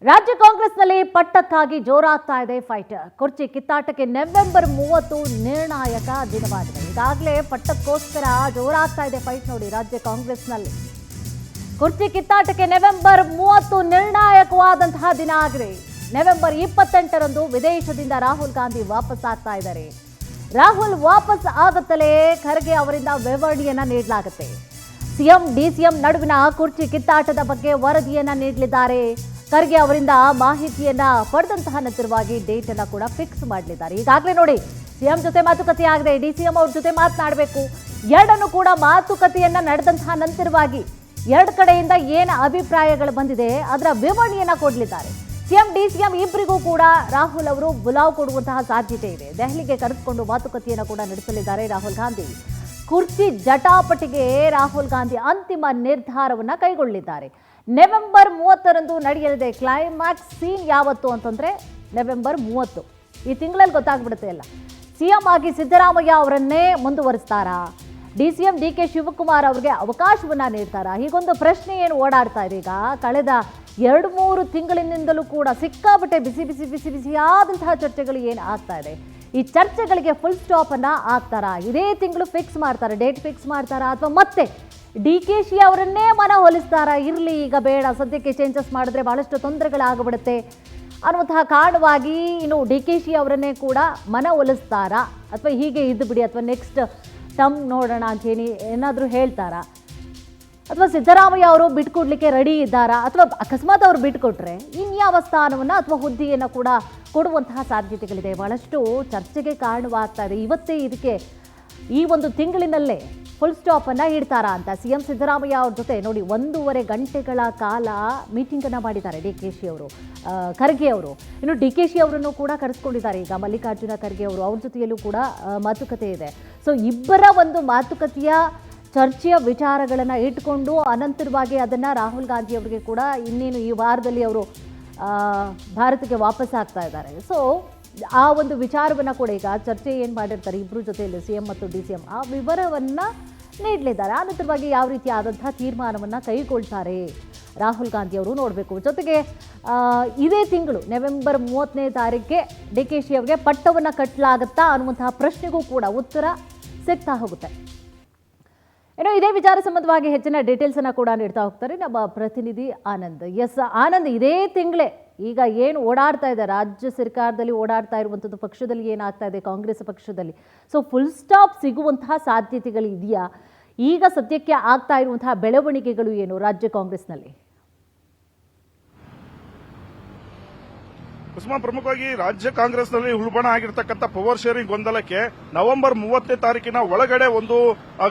ರಾಜ್ಯ ಕಾಂಗ್ರೆಸ್ನಲ್ಲಿ ಪಟ್ಟಕ್ಕಾಗಿ ಜೋರಾಗ್ತಾ ಇದೆ ಫೈಟ್. ಕುರ್ಚಿ ಕಿತ್ತಾಟಕ್ಕೆ ನವೆಂಬರ್ 30 ನಿರ್ಣಾಯಕ ದಿನವಾಗಿದೆ. ಈಗಾಗಲೇ ಪಟ್ಟಕ್ಕೋಸ್ಕರ ಜೋರಾಗ್ತಾ ಇದೆ ಫೈಟ್ ನೋಡಿ ರಾಜ್ಯ ಕಾಂಗ್ರೆಸ್ನಲ್ಲಿ. ಕುರ್ಚಿ ಕಿತ್ತಾಟಕ್ಕೆ ನವೆಂಬರ್ 30 ನಿರ್ಣಾಯಕವಾದಂತಹ ದಿನ ಆಗಿದೆ. ನವೆಂಬರ್ 28ರಂದು ವಿದೇಶದಿಂದ ರಾಹುಲ್ ಗಾಂಧಿ ವಾಪಸ್ ಆಗ್ತಾ ಇದ್ದಾರೆ. ರಾಹುಲ್ ವಾಪಸ್ ಆಗುತ್ತಲೇ ಖರ್ಗೆ ಅವರಿಂದ ವಿವರಣೆಯನ್ನ ನೀಡಲಾಗುತ್ತೆ. ಸಿಎಂ ಡಿಸಿಎಂ ನಡುವಿನ ಕುರ್ಚಿ ಕಿತ್ತಾಟದ ಬಗ್ಗೆ ವರದಿಯನ್ನ ನೀಡಲಿದ್ದಾರೆ. ಖರ್ಗೆ ಅವರಿಂದ ಮಾಹಿತಿಯನ್ನ ಪಡೆದಂತಹ ನಂತರವಾಗಿ ಡೇಟ್ ಅನ್ನ ಕೂಡ ಫಿಕ್ಸ್ ಮಾಡಲಿದ್ದಾರೆ. ಈಗಾಗಲೇ ನೋಡಿ ಸಿಎಂ ಜೊತೆ ಮಾತುಕತೆ ಆಗಿದೆ, ಡಿಸಿಎಂ ಅವ್ರ ಜೊತೆ ಮಾತನಾಡಬೇಕು. ಎರಡನ್ನು ಕೂಡ ಮಾತುಕತೆಯನ್ನ ನಡೆದಂತಹ ನಂತರವಾಗಿ ಎರಡು ಕಡೆಯಿಂದ ಏನು ಅಭಿಪ್ರಾಯಗಳು ಬಂದಿದೆ ಅದರ ವಿವರಣೆಯನ್ನ ಕೊಡಲಿದ್ದಾರೆ. ಸಿಎಂ ಡಿಸಿಎಂ ಇಬ್ಬರಿಗೂ ಕೂಡ ರಾಹುಲ್ ಅವರು ಬುಲಾವ್ ಕೊಡುವಂತಹ ಸಾಧ್ಯತೆ ಇದೆ. ದೆಹಲಿಗೆ ಕರೆದುಕೊಂಡು ಮಾತುಕತೆಯನ್ನು ಕೂಡ ನಡೆಸಲಿದ್ದಾರೆ ರಾಹುಲ್ ಗಾಂಧಿ. ಕುರ್ಚಿ ಜಟಾಪಟಿಗೆ ರಾಹುಲ್ ಗಾಂಧಿ ಅಂತಿಮ ನಿರ್ಧಾರವನ್ನ ಕೈಗೊಳ್ಳಲಿದ್ದಾರೆ. ನವೆಂಬರ್ 30ರಂದು ನಡೆಯಲಿದೆ. ಕ್ಲೈಮ್ಯಾಕ್ಸ್ ಸೀನ್ ಯಾವತ್ತು ಅಂತಂದ್ರೆ ನವೆಂಬರ್ 30 ಈ ತಿಂಗಳಲ್ಲಿ ಗೊತ್ತಾಗ್ಬಿಡುತ್ತೆ ಎಲ್ಲ. ಸಿಎಂ ಆಗಿ ಸಿದ್ದರಾಮಯ್ಯ ಅವರನ್ನೇ ಮುಂದುವರಿಸ್ತಾರಾ, ಡಿಸಿಎಂ ಡಿಕೆ ಶಿವಕುಮಾರ್ ಅವರಿಗೆ ಅವಕಾಶವನ್ನ ನೀಡ್ತಾರಾ? ಹೀಗೊಂದು ಪ್ರಶ್ನೆ ಏನು ಓಡಾಡ್ತಾ ಇದೆ. ಈಗ ಕಳೆದ 2-3 ತಿಂಗಳಿನಿಂದಲೂ ಕೂಡ ಸಿಕ್ಕಾಪಟ್ಟೆ ಬಿಸಿಯಾದಂತಹ ಚರ್ಚೆಗಳು ಏನು ಆಗ್ತಾ ಇದೆ. ಈ ಚರ್ಚೆಗಳಿಗೆ ಫುಲ್ ಸ್ಟಾಪ್ ಅನ್ನ ಆಗ್ತಾರಾ? ಇದೇ ತಿಂಗಳು ಫಿಕ್ಸ್ ಮಾಡ್ತಾರಾ, ಡೇಟ್ ಫಿಕ್ಸ್ ಮಾಡ್ತಾರಾ, ಅಥವಾ ಮತ್ತೆ ಡಿಕೆಶಿ ಅವರನ್ನೇ ಮನವೊಲಿಸ್ತಾರಾ? ಇರಲಿ ಈಗ ಬೇಡ, ಸದ್ಯಕ್ಕೆ ಚೇಂಜಸ್ ಮಾಡಿದ್ರೆ ಬಹಳಷ್ಟು ತೊಂದರೆಗಳಾಗ್ಬಿಡುತ್ತೆ ಅನ್ನುವಂತಹ ಕಾರಣವಾಗಿ ಇನ್ನು ಡಿಕೆಶಿ ಅವರನ್ನೇ ಕೂಡ ಮನವೊಲಿಸ್ತಾರಾ, ಅಥವಾ ಹೀಗೆ ಇದ್ದು ಬಿಡಿ, ಅಥವಾ ನೆಕ್ಸ್ಟ್ ಟರ್ಮ್ ನೋಡೋಣ ಅಂತ ಏನಾದರೂ ಹೇಳ್ತಾರಾ, ಅಥವಾ ಸಿದ್ದರಾಮಯ್ಯ ಅವರು ಬಿಟ್ಕೊಡ್ಲಿಕ್ಕೆ ರೆಡಿ ಇದ್ದಾರಾ, ಅಥವಾ ಅಕಸ್ಮಾತ್ ಅವರು ಬಿಟ್ಕೊಟ್ರೆ ಇನ್ಯಾವ ಸ್ಥಾನವನ್ನು ಅಥವಾ ಹುದ್ದೆಯನ್ನು ಕೂಡ ಕೊಡುವಂತಹ ಸಾಧ್ಯತೆಗಳಿದೆ. ಬಹಳಷ್ಟು ಚರ್ಚೆಗೆ ಕಾರಣವಾಗ್ತಾ ಇದೆ. ಇವತ್ತೇ ಇದಕ್ಕೆ ಈ ಒಂದು ತಿಂಗಳಿನಲ್ಲೇ ಫುಲ್ ಸ್ಟಾಪ್ ಅನ್ನ ಇಡ್ತಾರಾ ಅಂತ ಸಿಎಂ ಸಿದ್ದರಾಮಯ್ಯ ಅವ್ರ ಜೊತೆ ನೋಡಿ 1.5 ಗಂಟೆಗಳ ಕಾಲ ಮೀಟಿಂಗ್ ಅನ್ನ ಮಾಡಿದ್ದಾರೆ ಡಿಕೆಶಿ ಅವರು, ಖರ್ಗೆ ಅವರು. ಇನ್ನು ಡಿಕೆಶಿ ಅವರನ್ನು ಕೂಡ ಕರೆಸ್ಕೊಂಡಿದ್ದಾರೆ. ಈಗ ಮಲ್ಲಿಕಾರ್ಜುನ ಖರ್ಗೆ ಅವರು, ಅವ್ರ ಜೊತೆಯಲ್ಲೂ ಕೂಡ ಮಾತುಕತೆ ಇದೆ. ಸೊ ಇಬ್ಬರ ಒಂದು ಮಾತುಕತೆಯ ಚರ್ಚೆಯ ವಿಚಾರಗಳನ್ನು ಇಟ್ಕೊಂಡು ಅನಂತರವಾಗಿ ಅದನ್ನು ರಾಹುಲ್ ಗಾಂಧಿ ಅವರಿಗೆ ಕೂಡ ಇನ್ನೇನು ಈ ವಾರದಲ್ಲಿ ಅವರು ಭಾರತಕ್ಕೆ ವಾಪಸ್ ಆಗ್ತಾ ಇದ್ದಾರೆ. ಸೊ ಆ ಒಂದು ವಿಚಾರವನ್ನು ಕೂಡ ಈಗ ಚರ್ಚೆ ಏನು ಮಾಡಿರ್ತಾರೆ ಇಬ್ಬರು ಜೊತೆಯಲ್ಲಿ ಸಿಎಂ ಮತ್ತು ಡಿಸಿಎಂ, ಆ ವಿವರವನ್ನು ನೀಡಲಿದ್ದಾರೆ. ಆ ನಂತರವಾಗಿ ಯಾವ ರೀತಿ ಆದಂತಹ ತೀರ್ಮಾನವನ್ನು ಕೈಗೊಳ್ತಾರೆ ರಾಹುಲ್ ಗಾಂಧಿ ಅವರು ನೋಡಬೇಕು. ಜೊತೆಗೆ ಇದೇ ತಿಂಗಳು ನವೆಂಬರ್ 30ನೇ ತಾರೀಕಿಗೆ ಡಿಕೆಶಿ ಅವರಿಗೆ ಪಟ್ಟವನ್ನು ಕಟ್ಟಲಾಗುತ್ತಾ ಅನ್ನುವಂತಹ ಪ್ರಶ್ನೆಗೂ ಕೂಡ ಉತ್ತರ ಸಿಗ್ತಾ ಹೋಗುತ್ತೆ. ಇನ್ನು ಇದೇ ವಿಚಾರ ಸಂಬಂಧವಾಗಿ ಹೆಚ್ಚಿನ ಡೀಟೇಲ್ಸ್ ಅನ್ನ ಕೂಡ ನೀಡ್ತಾ ಹೋಗ್ತಾರೆ ನಮ್ಮ ಪ್ರತಿನಿಧಿ ಆನಂದ್. ಎಸ್ ಆನಂದ್, ಇದೇ ತಿಂಗಳೇ ಈಗ ಏನು ಓಡಾಡ್ತಾ ಇದೆ ರಾಜ್ಯ ಸರ್ಕಾರದಲ್ಲಿ ಓಡಾಡ್ತಾ ಇರುವಂಥದ್ದು, ಪಕ್ಷದಲ್ಲಿ ಏನಾಗ್ತಾ ಇದೆ ಕಾಂಗ್ರೆಸ್ ಪಕ್ಷದಲ್ಲಿ, ಸೊ ಫುಲ್ ಸ್ಟಾಪ್ ಸಿಗುವಂತಹ ಸಾಧ್ಯತೆಗಳು ಇದೆಯಾ? ಈಗ ಸದ್ಯಕ್ಕೆ ಆಗ್ತಾ ಇರುವಂತಹ ಬೆಳವಣಿಗೆಗಳು ಏನು ರಾಜ್ಯ ಕಾಂಗ್ರೆಸ್ನಲ್ಲಿ? ಕುಸುಮ, ಪ್ರಮುಖವಾಗಿ ರಾಜ್ಯ ಕಾಂಗ್ರೆಸ್ನಲ್ಲಿ ಉಲ್ಬಣ ಆಗಿರ್ತಕ್ಕಂಥ ಪವರ್ ಶೇರಿಂಗ್ ಗೊಂದಲಕ್ಕೆ ನವೆಂಬರ್ 30ನೇ ತಾರೀಕಿನ ಒಳಗಡೆ ಒಂದು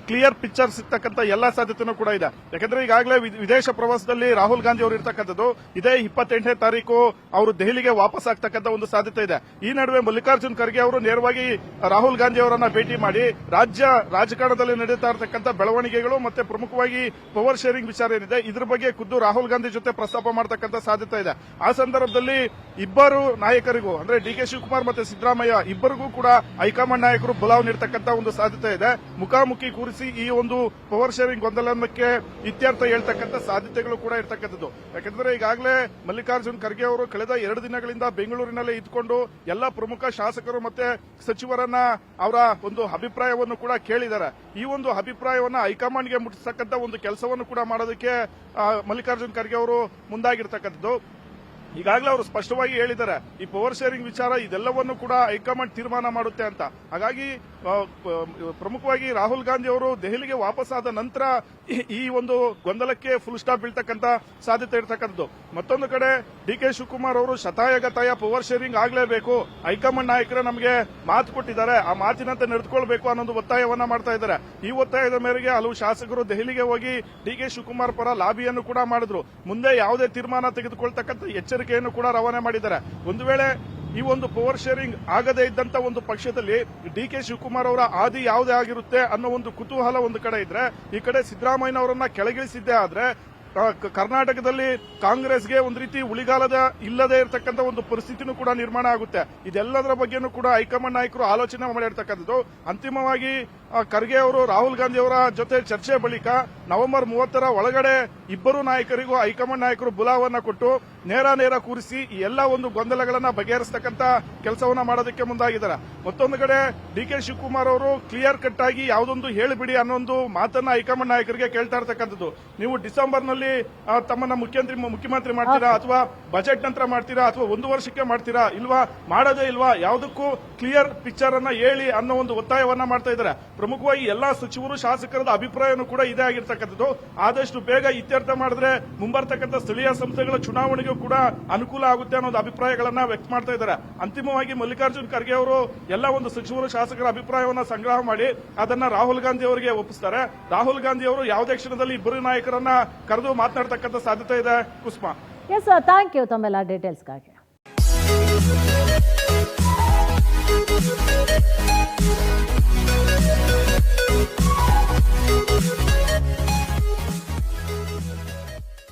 ಕ್ಲಿಯರ್ ಪಿಕ್ಚರ್ ಸಿಗ್ತಕ್ಕಂಥ ಎಲ್ಲಾ ಸಾಧ್ಯತೆನೂ ಕೂಡ ಇದೆ. ಯಾಕಂದ್ರೆ ಈಗಾಗಲೇ ವಿದೇಶ ಪ್ರವಾಸದಲ್ಲಿ ರಾಹುಲ್ ಗಾಂಧಿ ಅವರು ಇರ್ತಕ್ಕಂಥದ್ದು. ಇದೇ 28ನೇ ತಾರೀಕು ಅವರು ದೆಹಲಿಗೆ ವಾಪಸ್ ಆಗ್ತಕ್ಕಂಥ ಒಂದು ಸಾಧ್ಯತೆ ಇದೆ. ಈ ನಡುವೆ ಮಲ್ಲಿಕಾರ್ಜುನ್ ಖರ್ಗೆ ಅವರು ನೇರವಾಗಿ ರಾಹುಲ್ ಗಾಂಧಿ ಅವರನ್ನ ಭೇಟಿ ಮಾಡಿ ರಾಜ್ಯ ರಾಜಕಾರಣದಲ್ಲಿ ನಡೀತಾ ಇರತಕ್ಕಂಥ ಬೆಳವಣಿಗೆಗಳು ಮತ್ತೆ ಪ್ರಮುಖವಾಗಿ ಪವರ್ ಶೇರಿಂಗ್ ವಿಚಾರ ಏನಿದೆ ಇದ್ರ ಬಗ್ಗೆ ಖುದ್ದು ರಾಹುಲ್ ಗಾಂಧಿ ಜೊತೆ ಪ್ರಸ್ತಾಪ ಮಾಡತಕ್ಕಂಥ ಸಾಧ್ಯತೆ ಇದೆ. ಆ ಸಂದರ್ಭದಲ್ಲಿ ಇಬ್ಬರು ನಾಯಕರಿಗೂ ಅಂದ್ರೆ ಡಿಕೆ ಶಿವಕುಮಾರ್ ಮತ್ತೆ ಸಿದ್ದರಾಮಯ್ಯ ಇಬ್ಬರಿಗೂ ಕೂಡ ಹೈಕಮಾಂಡ್ ನಾಯಕರು ಬುಲಾವ್ ನೀಡತಕ್ಕಂಥ ಒಂದು ಸಾಧ್ಯತೆ ಇದೆ. ಮುಖಾಮುಖಿ ಕೂರಿಸಿ ಈ ಒಂದು ಪವರ್ ಶೇರಿಂಗ್ ಗೊಂದಲಕ್ಕೆ ಇತ್ಯರ್ಥ ಹೇಳ್ತಕ್ಕಂಥ ಸಾಧ್ಯತೆಗಳು ಕೂಡ ಇರ್ತಕ್ಕಂಥದ್ದು. ಯಾಕಂದ್ರೆ ಈಗಾಗಲೇ ಮಲ್ಲಿಕಾರ್ಜುನ್ ಖರ್ಗೆ ಅವರು ಕಳೆದ 2 ದಿನಗಳಿಂದ ಬೆಂಗಳೂರಿನಲ್ಲೇ ಇದ್ಕೊಂಡು ಎಲ್ಲಾ ಪ್ರಮುಖ ಶಾಸಕರು ಮತ್ತೆ ಸಚಿವರನ್ನ ಅವರ ಒಂದು ಅಭಿಪ್ರಾಯವನ್ನು ಕೂಡ ಕೇಳಿದ್ದಾರೆ. ಈ ಒಂದು ಅಭಿಪ್ರಾಯವನ್ನ ಹೈಕಮಾಂಡ್ಗೆ ಮುಟ್ಟಿಸ್ತಕ್ಕಂಥ ಒಂದು ಕೆಲಸವನ್ನು ಕೂಡ ಮಾಡೋದಕ್ಕೆ ಮಲ್ಲಿಕಾರ್ಜುನ್ ಖರ್ಗೆ ಅವರು ಮುಂದಾಗಿರ್ತಕ್ಕಂಥದ್ದು. ಈಗಾಗಲೇ ಅವರು ಸ್ಪಷ್ಟವಾಗಿ ಹೇಳಿದ್ದಾರೆ ಈ ಪವರ್ ಶೇರಿಂಗ್ ವಿಚಾರ ಇದೆಲ್ಲವನ್ನು ಕೂಡ ಹೈಕಮಾಂಡ್ ತೀರ್ಮಾನ ಮಾಡುತ್ತೆ ಅಂತ. ಹಾಗಾಗಿ ಪ್ರಮುಖವಾಗಿ ರಾಹುಲ್ ಗಾಂಧಿ ಅವರು ದೆಹಲಿಗೆ ವಾಪಸ್ ಆದ ನಂತರ ಈ ಒಂದು ಗೊಂದಲಕ್ಕೆ ಫುಲ್ ಸ್ಟಾಪ್ ಬೀಳ್ತಕ್ಕಂಥ ಸಾಧ್ಯತೆ ಇರತಕ್ಕಂಥದ್ದು. ಮತ್ತೊಂದು ಕಡೆ ಡಿಕೆ ಶಿವಕುಮಾರ್ ಅವರು ಶತಾಯಗತಾಯ ಪವರ್ ಶೇರಿಂಗ್ ಆಗಲೇಬೇಕು, ಹೈಕಮಾಂಡ್ ನಾಯಕರೇ ನಮಗೆ ಮಾತು ಕೊಟ್ಟಿದ್ದಾರೆ, ಆ ಮಾತಿನಂತೆ ನಡೆದುಕೊಳ್ಬೇಕು ಅನ್ನೋದು ಒತ್ತಾಯವನ್ನ ಮಾಡ್ತಾ ಇದ್ದಾರೆ. ಈ ಒತ್ತಾಯದ ಮೇರೆಗೆ ಹಲವು ಶಾಸಕರು ದೆಹಲಿಗೆ ಹೋಗಿ ಡಿಕೆ ಶಿವಕುಮಾರ್ ಪರ ಲಾಬಿಯನ್ನು ಕೂಡ ಮಾಡಿದ್ರು. ಮುಂದೆ ಯಾವುದೇ ತೀರ್ಮಾನ ತೆಗೆದುಕೊಳ್ತಕ್ಕಂಥ ಎಚ್ಚರಿಕೆಯನ್ನು ಕೂಡ ರವಾನೆ ಮಾಡಿದ್ದಾರೆ. ಒಂದು ವೇಳೆ ಈ ಒಂದು ಪವರ್ ಶೇರಿಂಗ್ ಆಗದೇ ಇದ್ದಂತ ಒಂದು ಪಕ್ಷದಲ್ಲಿ ಡಿಕೆ ಶಿವಕುಮಾರ್ ಅವರ ಆದಿ ಯಾವುದೇ ಆಗಿರುತ್ತೆ ಅನ್ನೋ ಒಂದು ಕುತೂಹಲ ಒಂದು ಕಡೆ ಇದ್ರೆ, ಈ ಕಡೆ ಸಿದ್ದರಾಮಯ್ಯನವರನ್ನ ಕೆಳಗಿಳಿಸಿದ್ದೇ ಆದ್ರೆ ಕರ್ನಾಟಕದಲ್ಲಿ ಕಾಂಗ್ರೆಸ್ಗೆ ಒಂದು ರೀತಿ ಉಳಿಗಾಲದ ಇಲ್ಲದೆ ಇರತಕ್ಕಂಥ ಒಂದು ಪರಿಸ್ಥಿತಿನೂ ಕೂಡ ನಿರ್ಮಾಣ ಆಗುತ್ತೆ. ಇದೆಲ್ಲದರ ಬಗ್ಗೆನೂ ಕೂಡ ಹೈಕಮಾಂಡ್ ನಾಯಕರು ಆಲೋಚನೆ ಮಾಡಿರ್ತಕ್ಕಂಥದ್ದು. ಅಂತಿಮವಾಗಿ ಖರ್ಗೆ ಅವರು ರಾಹುಲ್ ಗಾಂಧಿ ಅವರ ಜೊತೆ ಚರ್ಚೆ ಬಳಿಕ ನವೆಂಬರ್ 30ರ ಒಳಗಡೆ ಇಬ್ಬರು ನಾಯಕರಿಗೂ ಹೈಕಮಾಂಡ್ ನಾಯಕರು ಬುಲಾವನ್ನ ಕೊಟ್ಟು ನೇರ ಕೂರಿಸಿ ಈ ಎಲ್ಲ ಒಂದು ಗೊಂದಲಗಳನ್ನ ಬಗೆಹರಿಸತಕ್ಕಂತ ಕೆಲಸವನ್ನ ಮಾಡೋದಕ್ಕೆ ಮುಂದಾಗಿದ್ದಾರೆ. ಮತ್ತೊಂದು ಕಡೆ ಡಿ ಕೆ ಶಿವಕುಮಾರ್ ಅವರು ಕ್ಲಿಯರ್ ಕಟ್ ಆಗಿ ಯಾವುದೊಂದು ಹೇಳಿಬಿಡಿ ಅನ್ನೋ ಒಂದು ಮಾತನ್ನ ಹೈಕಮಾಂಡ್ ನಾಯಕರಿಗೆ ಕೇಳ್ತಾ ಇರ್ತಕ್ಕಂಥದ್ದು. ನೀವು ಡಿಸೆಂಬರ್ನಲ್ಲಿ ತಮ್ಮನ್ನ ಮುಖ್ಯಮಂತ್ರಿ ಮಾಡ್ತೀರಾ ಅಥವಾ ಬಜೆಟ್ ನಂತರ ಮಾಡ್ತೀರಾ ಅಥವಾ 1 ವರ್ಷಕ್ಕೆ ಮಾಡ್ತೀರಾ ಮಾಡೋದೇ ಇಲ್ವಾ, ಯಾವುದಕ್ಕೂ ಕ್ಲಿಯರ್ ಪಿಕ್ಚರ್ ಅನ್ನ ಹೇಳಿ ಅನ್ನೋ ಒಂದು ಒತ್ತಾಯವನ್ನ ಮಾಡ್ತಾ ಇದ್ದಾರೆ. ಪ್ರಮುಖವಾಗಿ ಎಲ್ಲಾ ಸಚಿವರು ಶಾಸಕರದ ಅಭಿಪ್ರಾಯನೂ ಕೂಡ ಇದೇ ಆಗಿರ್ತಕ್ಕಂಥದ್ದು. ಆದಷ್ಟು ಬೇಗ ಇತ್ಯರ್ಥ ಮಾಡಿದ್ರೆ ಮುಂಬರ್ತಕ್ಕಂಥ ಸ್ಥಳೀಯ ಸಂಸ್ಥೆಗಳ ಚುನಾವಣೆಗೂ ಕೂಡ ಅನುಕೂಲ ಆಗುತ್ತೆ ಅನ್ನೋದು ಅಭಿಪ್ರಾಯಗಳನ್ನ ವ್ಯಕ್ತ ಮಾಡ್ತಾ ಇದ್ದಾರೆ. ಅಂತಿಮವಾಗಿ ಮಲ್ಲಿಕಾರ್ಜುನ್ ಖರ್ಗೆ ಅವರು ಎಲ್ಲ ಒಂದು ಸಚಿವರು ಶಾಸಕರ ಅಭಿಪ್ರಾಯವನ್ನ ಸಂಗ್ರಹ ಮಾಡಿ ಅದನ್ನ ರಾಹುಲ್ ಗಾಂಧಿ ಅವರಿಗೆ ಒಪ್ಪಿಸ್ತಾರೆ. ರಾಹುಲ್ ಗಾಂಧಿ ಅವರು ಯಾವುದೇ ಕ್ಷಣದಲ್ಲಿ ಇಬ್ಬರು ನಾಯಕರನ್ನ ಕರೆದು ಮಾತನಾಡತಕ್ಕಂಥ ಸಾಧ್ಯತೆ ಇದೆ. ಕುಸುಮಾ, ಎಸ್ ಥ್ಯಾಂಕ್ ಯು ತಮ್ಮೆಲ್ಲ ಡೀಟೇಲ್ಸ್ಗಾಗಿ.